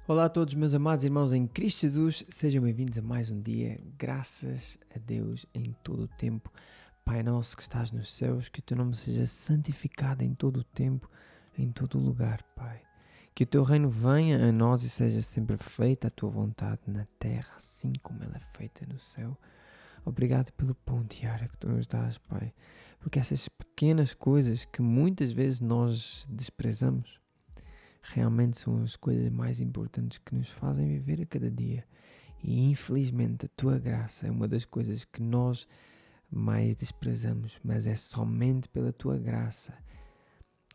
Olá a todos, meus amados irmãos em Cristo Jesus, sejam bem-vindos a mais um dia. Graças a Deus em todo o tempo. Pai nosso que estás nos céus, que o teu nome seja santificado em todo o tempo, em todo o lugar, Pai. Que o teu reino venha a nós e seja sempre feita a tua vontade na terra, assim como ela é feita no céu. Obrigado pelo pão diário que tu nos dás, Pai. Porque essas pequenas coisas que muitas vezes nós desprezamos, realmente são as coisas mais importantes que nos fazem viver a cada dia. E infelizmente a tua graça é uma das coisas que nós mais desprezamos, mas é somente pela tua graça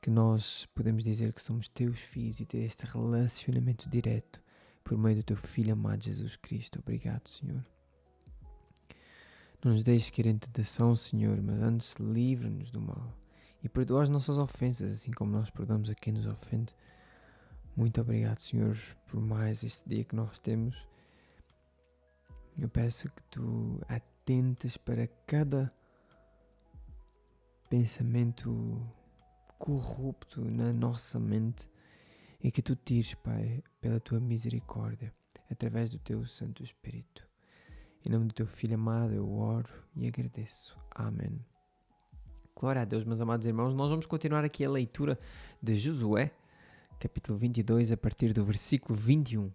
que nós podemos dizer que somos teus filhos e ter este relacionamento direto por meio do teu Filho amado Jesus Cristo. Obrigado, Senhor. Não nos deixes cair em tentação, Senhor, mas antes livra-nos do mal e perdoa as nossas ofensas, assim como nós perdoamos a quem nos ofende. Muito obrigado, Senhor, por mais este dia que nós temos. Eu peço que tu atentes para cada pensamento corrupto na nossa mente e que tu tires, Pai, pela tua misericórdia, através do teu Santo Espírito. Em nome do teu Filho amado eu oro e agradeço. Amém. Glória a Deus, meus amados irmãos. Nós vamos continuar aqui a leitura de Josué, capítulo 22, a partir do versículo 21.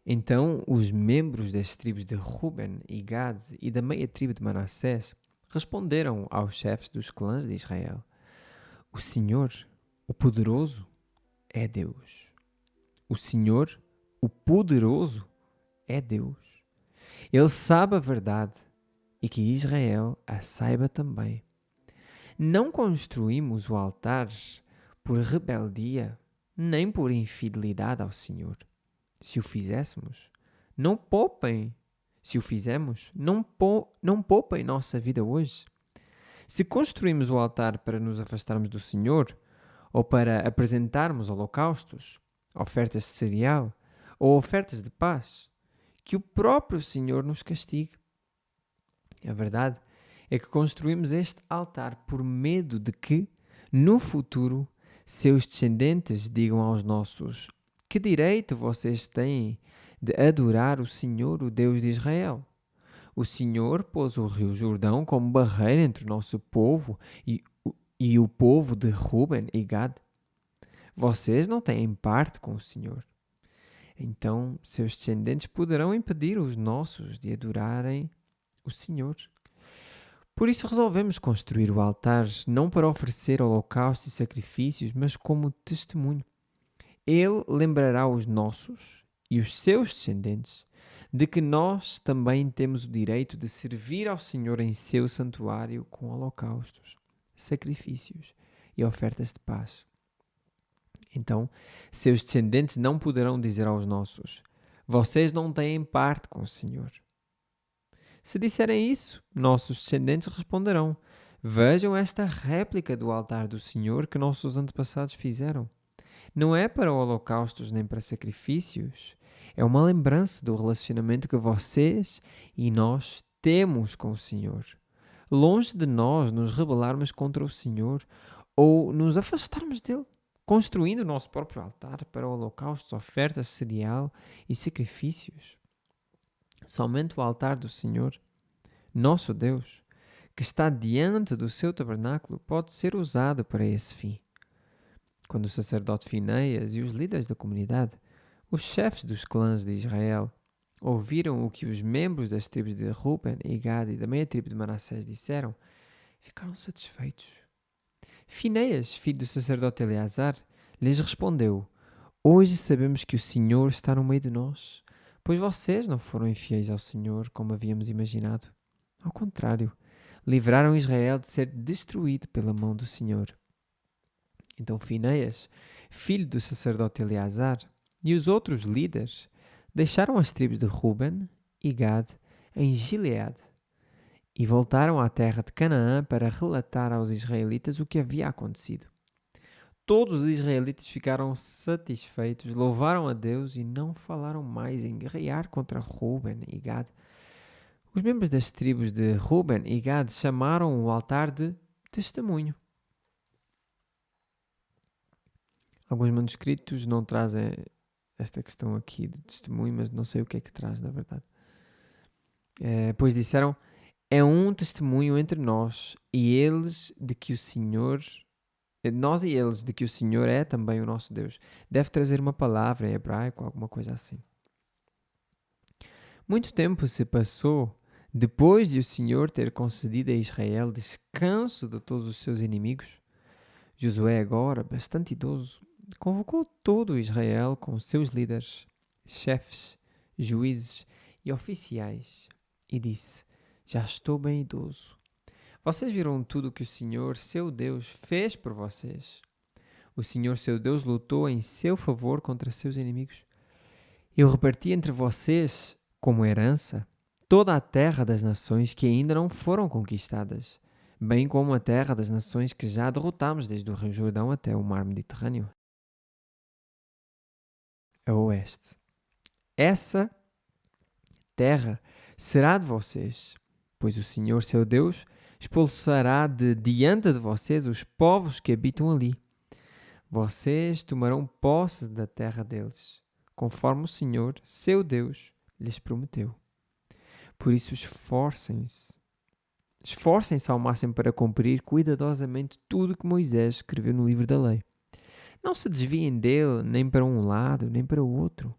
Então os membros das tribos de Ruben e Gad e da meia tribo de Manassés responderam aos chefes dos clãs de Israel: O Senhor, o poderoso, é Deus. O Senhor, o poderoso, é Deus. Ele sabe a verdade e que Israel a saiba também. Não construímos o altar por rebeldia, nem por infidelidade ao Senhor. Se o fizéssemos, não poupem. Se o fizemos, não poupem nossa vida hoje. Se construímos o altar para nos afastarmos do Senhor, ou para apresentarmos holocaustos, ofertas de cereal ou ofertas de paz, que o próprio Senhor nos castigue. A verdade é que construímos este altar por medo de que, no futuro, seus descendentes digam aos nossos: que direito vocês têm de adorar o Senhor, o Deus de Israel? O Senhor pôs o rio Jordão como barreira entre o nosso povo e o povo de Ruben e Gad. Vocês não têm parte com o Senhor. Então, seus descendentes poderão impedir os nossos de adorarem o Senhor. Por isso resolvemos construir o altar não para oferecer holocaustos e sacrifícios, mas como testemunho. Ele lembrará os nossos e os seus descendentes de que nós também temos o direito de servir ao Senhor em seu santuário com holocaustos, sacrifícios e ofertas de paz. Então, seus descendentes não poderão dizer aos nossos: vocês não têm parte com o Senhor. Se disserem isso, nossos descendentes responderão: vejam esta réplica do altar do Senhor que nossos antepassados fizeram. Não é para holocaustos nem para sacrifícios. É uma lembrança do relacionamento que vocês e nós temos com o Senhor. Longe de nós nos rebelarmos contra o Senhor ou nos afastarmos dele, construindo o nosso próprio altar para holocaustos, ofertas, cereal e sacrifícios. Somente o altar do Senhor, nosso Deus, que está diante do seu tabernáculo, pode ser usado para esse fim. Quando o sacerdote Fineias e os líderes da comunidade, os chefes dos clãs de Israel, ouviram o que os membros das tribos de Ruben e Gad e da meia tribo de Manassés disseram, ficaram satisfeitos. Fineias, filho do sacerdote Eleazar, lhes respondeu: hoje sabemos que o Senhor está no meio de nós, pois vocês não foram infiéis ao Senhor como havíamos imaginado. Ao contrário, livraram Israel de ser destruído pela mão do Senhor. Então Fineias, filho do sacerdote Eleazar, e os outros líderes deixaram as tribos de Ruben e Gad em Gileade e voltaram à terra de Canaã para relatar aos israelitas o que havia acontecido. Todos os israelitas ficaram satisfeitos, louvaram a Deus e não falaram mais em guerrear contra Ruben e Gad. Os membros das tribos de Ruben e Gad chamaram o altar de testemunho. Alguns manuscritos não trazem esta questão aqui de testemunho, mas não sei o que é que traz, na verdade. Pois disseram, é um testemunho entre nós e eles de que o Senhor, nós e eles de que o Senhor é também o nosso Deus. Deve trazer uma palavra em hebraico, alguma coisa assim. Muito tempo se passou depois de o Senhor ter concedido a Israel descanso de todos os seus inimigos. Josué, agora bastante idoso, convocou todo Israel com seus líderes, chefes, juízes e oficiais e disse: Já estou bem idoso. Vocês viram tudo o que o Senhor, seu Deus, fez por vocês. O Senhor, seu Deus, lutou em seu favor contra seus inimigos. Eu reparti entre vocês, como herança, toda a terra das nações que ainda não foram conquistadas, bem como a terra das nações que já derrotamos desde o Rio Jordão até o Mar Mediterrâneo, a oeste. Essa terra será de vocês, pois o Senhor, seu Deus, expulsará de diante de vocês os povos que habitam ali. Vocês tomarão posse da terra deles, conforme o Senhor, seu Deus, lhes prometeu. Por isso esforcem-se ao máximo para cumprir cuidadosamente tudo que Moisés escreveu no livro da lei. Não se desviem dele nem para um lado, nem para o outro.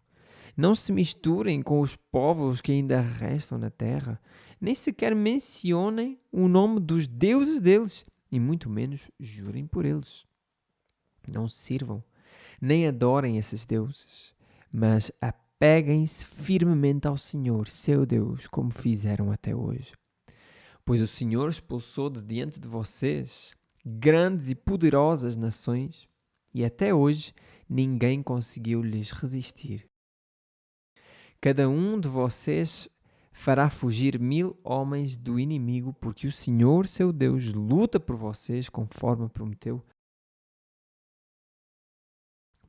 Não se misturem com os povos que ainda restam na terra, nem sequer mencionem o nome dos deuses deles, e muito menos jurem por eles. Não sirvam, nem adorem esses deuses, mas apeguem-se firmemente ao Senhor, seu Deus, como fizeram até hoje. Pois o Senhor expulsou de diante de vocês grandes e poderosas nações, e até hoje ninguém conseguiu lhes resistir. Cada um de vocês fará fugir 1000 homens do inimigo, porque o Senhor, seu Deus, luta por vocês conforme prometeu.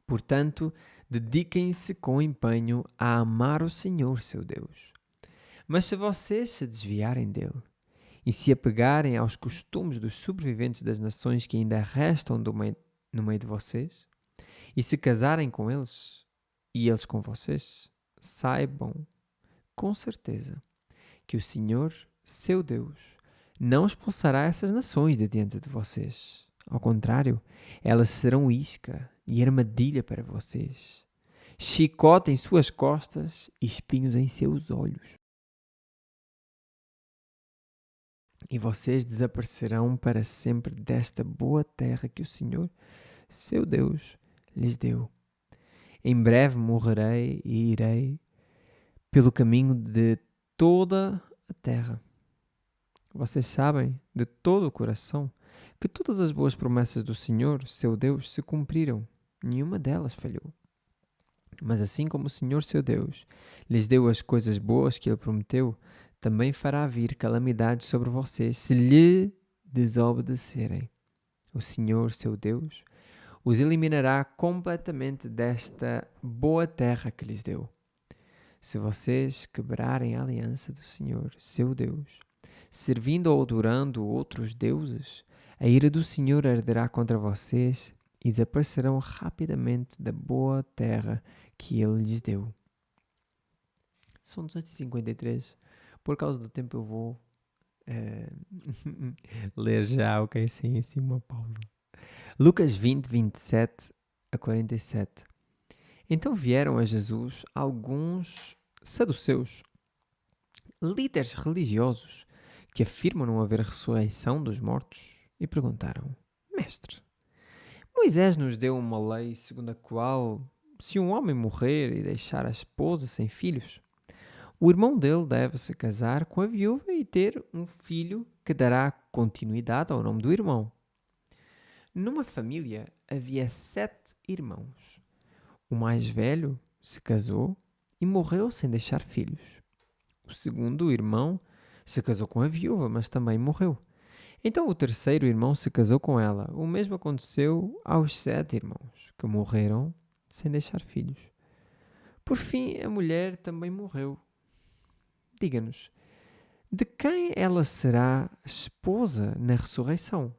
Portanto, dediquem-se com empenho a amar o Senhor, seu Deus. Mas se vocês se desviarem dele e se apegarem aos costumes dos sobreviventes das nações que ainda restam no meio de vocês, e se casarem com eles e eles com vocês, saibam com certeza que o Senhor, seu Deus, não expulsará essas nações de diante de vocês. Ao contrário, elas serão isca e armadilha para vocês, chicote em suas costas e espinhos em seus olhos. E vocês desaparecerão para sempre desta boa terra que o Senhor, seu Deus, lhes deu. Em breve morrerei e irei pelo caminho de toda a terra. Vocês sabem de todo o coração que todas as boas promessas do Senhor, seu Deus, se cumpriram. Nenhuma delas falhou. Mas assim como o Senhor, seu Deus, lhes deu as coisas boas que ele prometeu, também fará vir calamidades sobre vocês se lhe desobedecerem. O Senhor, seu Deus, os eliminará completamente desta boa terra que lhes deu. Se vocês quebrarem a aliança do Senhor, seu Deus, servindo ou adorando outros deuses, a ira do Senhor arderá contra vocês e desaparecerão rapidamente da boa terra que ele lhes deu. São 18h53. Por causa do tempo eu vou ler já, ok? Sem assim uma pausa. Lucas 20, 27 a 47. Então vieram a Jesus alguns saduceus, líderes religiosos, que afirmam não haver ressurreição dos mortos, e perguntaram: Mestre, Moisés nos deu uma lei segundo a qual, se um homem morrer e deixar a esposa sem filhos, o irmão dele deve se casar com a viúva e ter um filho que dará continuidade ao nome do irmão. Numa família havia 7 irmãos. O mais velho se casou e morreu sem deixar filhos. O segundo irmão se casou com a viúva, mas também morreu. Então o terceiro irmão se casou com ela. O mesmo aconteceu aos 7 irmãos, que morreram sem deixar filhos. Por fim, a mulher também morreu. Diga-nos, de quem ela será esposa na ressurreição?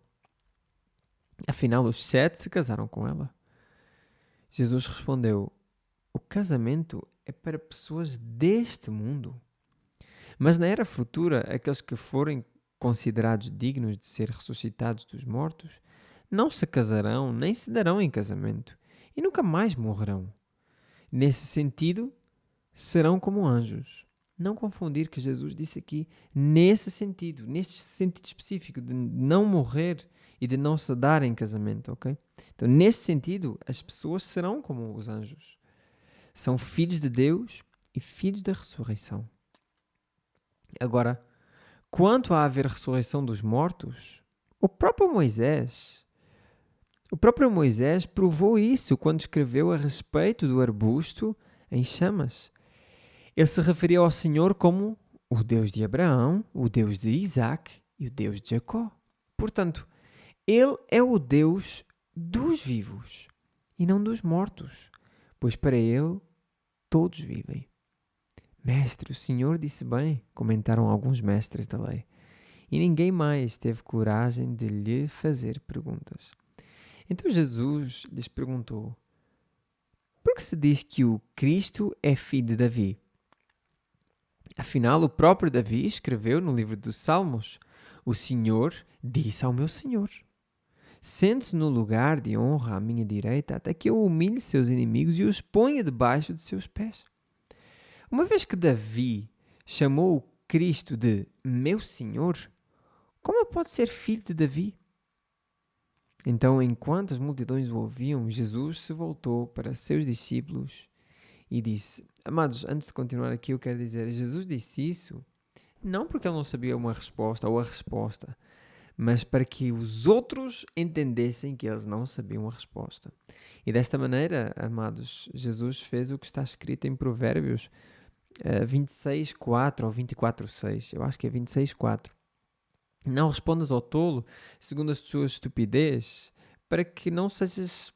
Afinal, os 7 se casaram com ela. Jesus respondeu: o casamento é para pessoas deste mundo. Mas na era futura, aqueles que forem considerados dignos de ser ressuscitados dos mortos não se casarão nem se darão em casamento e nunca mais morrerão. Nesse sentido, serão como anjos. Não confundir que Jesus disse aqui nesse sentido específico de não morrer e de não se dar em casamento, ok? Então, nesse sentido, as pessoas serão como os anjos. São filhos de Deus e filhos da ressurreição. Agora, quanto a haver ressurreição dos mortos, o próprio Moisés provou isso quando escreveu a respeito do arbusto em chamas. Ele se referia ao Senhor como o Deus de Abraão, o Deus de Isaac e o Deus de Jacó. Portanto, ele é o Deus dos vivos e não dos mortos, pois para ele todos vivem. Mestre, o Senhor disse bem, comentaram alguns mestres da lei, e ninguém mais teve coragem de lhe fazer perguntas. Então Jesus lhes perguntou: por que se diz que o Cristo é filho de Davi? Afinal, o próprio Davi escreveu no livro dos Salmos: o Senhor disse ao meu Senhor: sente-se no lugar de honra à minha direita, até que eu humilhe seus inimigos e os ponha debaixo de seus pés. Uma vez que Davi chamou o Cristo de meu Senhor, como ele pode ser filho de Davi? Então, enquanto as multidões o ouviam, Jesus se voltou para seus discípulos e disse: amados, antes de continuar aqui, eu quero dizer, Jesus disse isso não porque ele não sabia uma resposta ou a resposta, mas para que os outros entendessem que eles não sabiam a resposta. E desta maneira, amados, Jesus fez o que está escrito em Provérbios 26:4 ou 24:6. Eu acho que é 26:4. Não respondas ao tolo segundo a sua estupidez, para que não sejas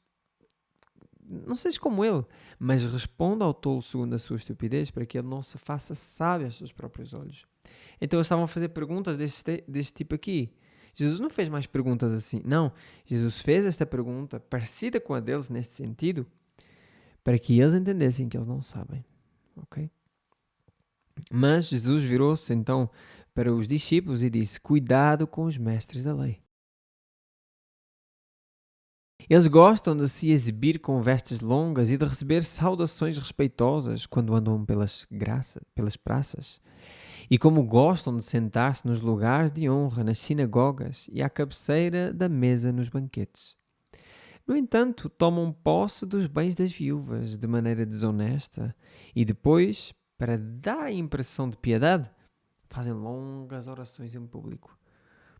como ele, mas responda ao tolo segundo a sua estupidez, para que ele não se faça sábio aos seus próprios olhos. Então eles estavam a fazer perguntas deste tipo aqui. Jesus não fez mais perguntas assim. Não, Jesus fez esta pergunta parecida com a deles nesse sentido, para que eles entendessem que eles não sabem. Ok? Mas Jesus virou-se então para os discípulos e disse: cuidado com os mestres da lei. Eles gostam de se exibir com vestes longas e de receber saudações respeitosas quando andam pelas praças. E como gostam de sentar-se nos lugares de honra nas sinagogas e à cabeceira da mesa nos banquetes. No entanto, tomam posse dos bens das viúvas de maneira desonesta e depois, para dar a impressão de piedade, fazem longas orações em público.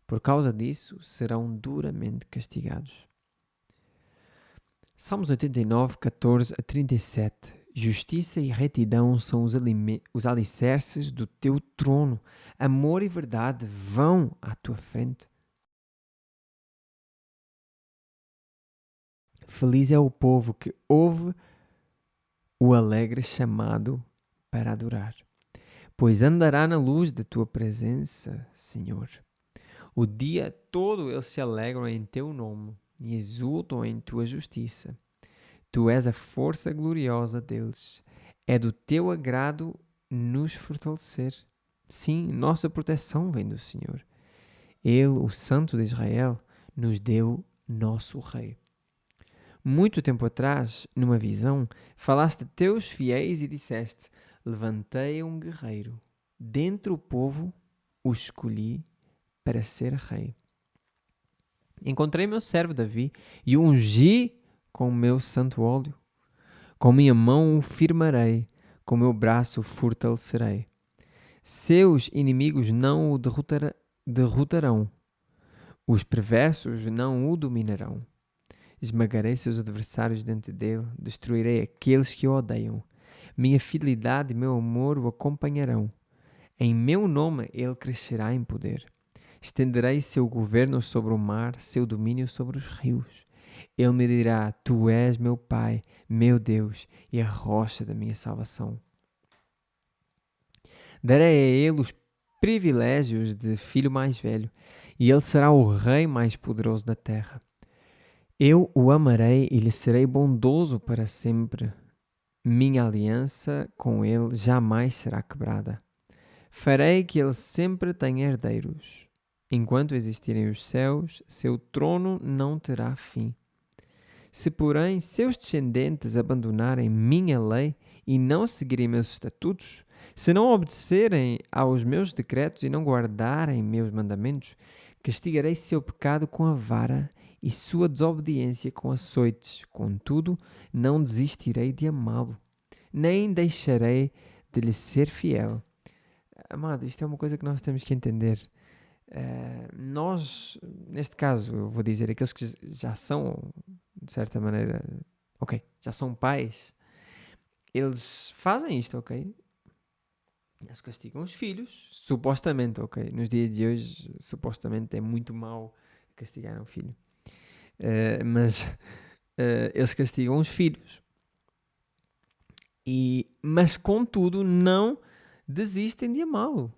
Por causa disso, serão duramente castigados. Salmos 89, 14 a 37. Justiça e retidão são os alicerces do teu trono. Amor e verdade vão à tua frente. Feliz é o povo que ouve o alegre chamado para adorar, pois andará na luz da tua presença, Senhor. O dia todo eles se alegram em teu nome e exultam em tua justiça. Tu és a força gloriosa deles. É do teu agrado nos fortalecer. Sim, nossa proteção vem do Senhor. Ele, o Santo de Israel, nos deu nosso Rei. Muito tempo atrás, numa visão, falaste a teus fiéis e disseste: levantei um guerreiro. Dentre o povo o escolhi para ser rei. Encontrei meu servo Davi e o ungi com o meu santo óleo. Com minha mão o firmarei, com meu braço o fortalecerei. Seus inimigos não o derrotarão. Os perversos não o dominarão. Esmagarei seus adversários diante dele, destruirei aqueles que o odeiam. Minha fidelidade e meu amor o acompanharão. Em meu nome ele crescerá em poder. Estenderei seu governo sobre o mar, seu domínio sobre os rios. Ele me dirá: tu és meu Pai, meu Deus e a rocha da minha salvação. Darei a ele os privilégios de filho mais velho, e ele será o rei mais poderoso da terra. Eu o amarei e lhe serei bondoso para sempre. minha aliança com ele jamais será quebrada. Farei que ele sempre tenha herdeiros. Enquanto existirem os céus, seu trono não terá fim. Se, porém, seus descendentes abandonarem minha lei e não seguirem meus estatutos, se não obedecerem aos meus decretos e não guardarem meus mandamentos, castigarei seu pecado com a vara e sua desobediência com açoites. Contudo, não desistirei de amá-lo, nem deixarei de lhe ser fiel. Amado, isto é uma coisa que nós temos que entender. Nós, neste caso, eu vou dizer, aqueles que já são, de certa maneira, já são pais, eles fazem isto, eles castigam os filhos, supostamente, nos dias de hoje, supostamente é muito mau castigar um filho, mas eles castigam os filhos, mas contudo não desistem de amá-lo.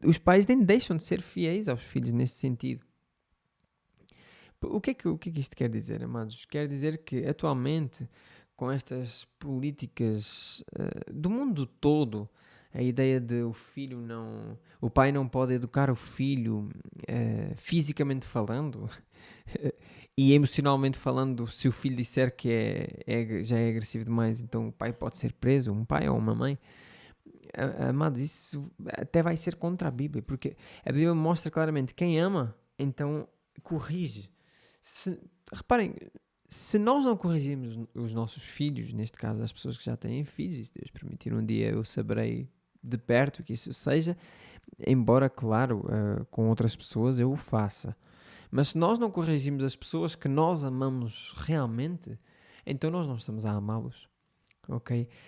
Os pais nem deixam de ser fiéis aos filhos nesse sentido. O que é que isto quer dizer, amados? Quer dizer que atualmente, com estas políticas do mundo todo, a ideia de o pai não pode educar o filho fisicamente falando e emocionalmente falando, se o filho disser que já é agressivo demais, então o pai pode ser preso, um pai ou uma mãe. Amados, isso até vai ser contra a Bíblia, porque a Bíblia mostra claramente quem ama, então corrige. Reparem, se nós não corrigirmos os nossos filhos, neste caso as pessoas que já têm filhos, e se Deus permitir um dia eu saberei de perto que isso seja, embora, claro, com outras pessoas eu o faça. Mas se nós não corrigirmos as pessoas que nós amamos realmente, então nós não estamos a amá-los.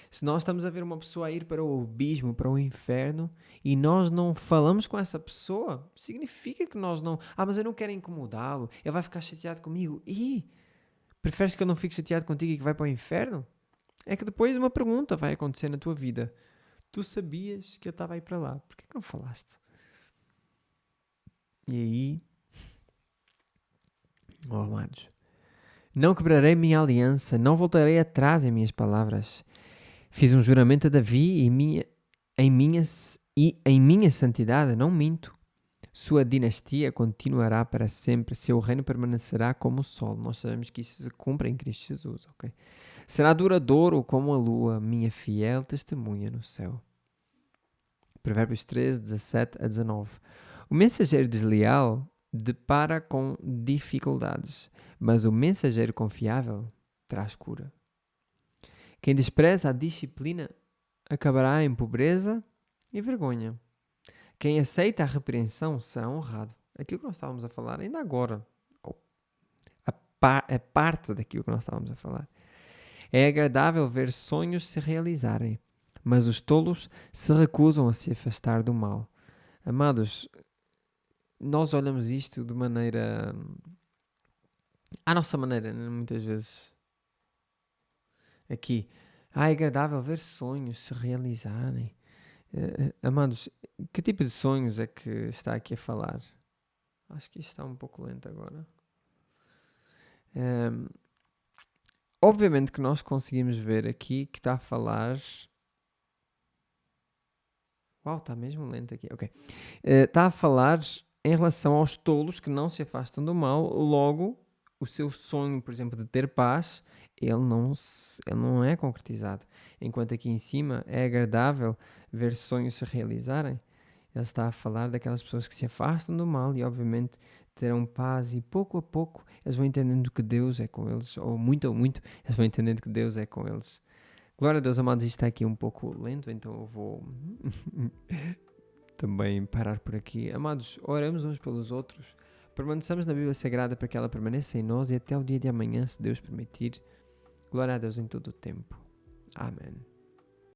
Se nós estamos a ver uma pessoa a ir para o abismo, para o inferno, e nós não falamos com essa pessoa, significa que nós não... mas eu não quero incomodá-lo, ele vai ficar chateado comigo. E preferes que ele não fique chateado contigo e que vai para o inferno? É que depois uma pergunta vai acontecer na tua vida. Tu sabias que ele estava a ir para lá, porquê que não falaste? E aí... amados, não quebrarei minha aliança, não voltarei atrás em minhas palavras. Fiz um juramento a Davi e em minha santidade não minto. Sua dinastia continuará para sempre, seu reino permanecerá como o sol. Nós sabemos que isso se cumpre em Cristo Jesus, Será duradouro como a lua, minha fiel testemunha no céu. Provérbios 13, 17 a 19. O mensageiro desleal depara com dificuldades, mas o mensageiro confiável traz cura. Quem despreza a disciplina acabará em pobreza e vergonha. Quem aceita a repreensão será honrado. Aquilo que nós estávamos a falar ainda agora, a parte daquilo que nós estávamos a falar. É agradável ver sonhos se realizarem, mas os tolos se recusam a se afastar do mal. Amados, nós olhamos isto de maneira... à nossa maneira, muitas vezes. Aqui, é agradável ver sonhos se realizarem. Amados, que tipo de sonhos é que está aqui a falar? Acho que isto está um pouco lento agora. Obviamente que nós conseguimos ver aqui que está a falar... Uau, está mesmo lento aqui. Está a falar em relação aos tolos que não se afastam do mal. Logo, o seu sonho, por exemplo, de ter paz, ele não é concretizado. Enquanto aqui em cima é agradável ver sonhos se realizarem. Ele está a falar daquelas pessoas que se afastam do mal e, obviamente, terão paz e pouco a pouco eles vão entendendo que Deus é com eles, ou muito, eles vão entendendo que Deus é com eles. Glória a Deus, amados, isto está aqui um pouco lento, então eu vou também parar por aqui. Amados, oramos uns pelos outros, permaneçamos na Bíblia Sagrada para que ela permaneça em nós e até o dia de amanhã, se Deus permitir. Glória a Deus em todo o tempo. Amém.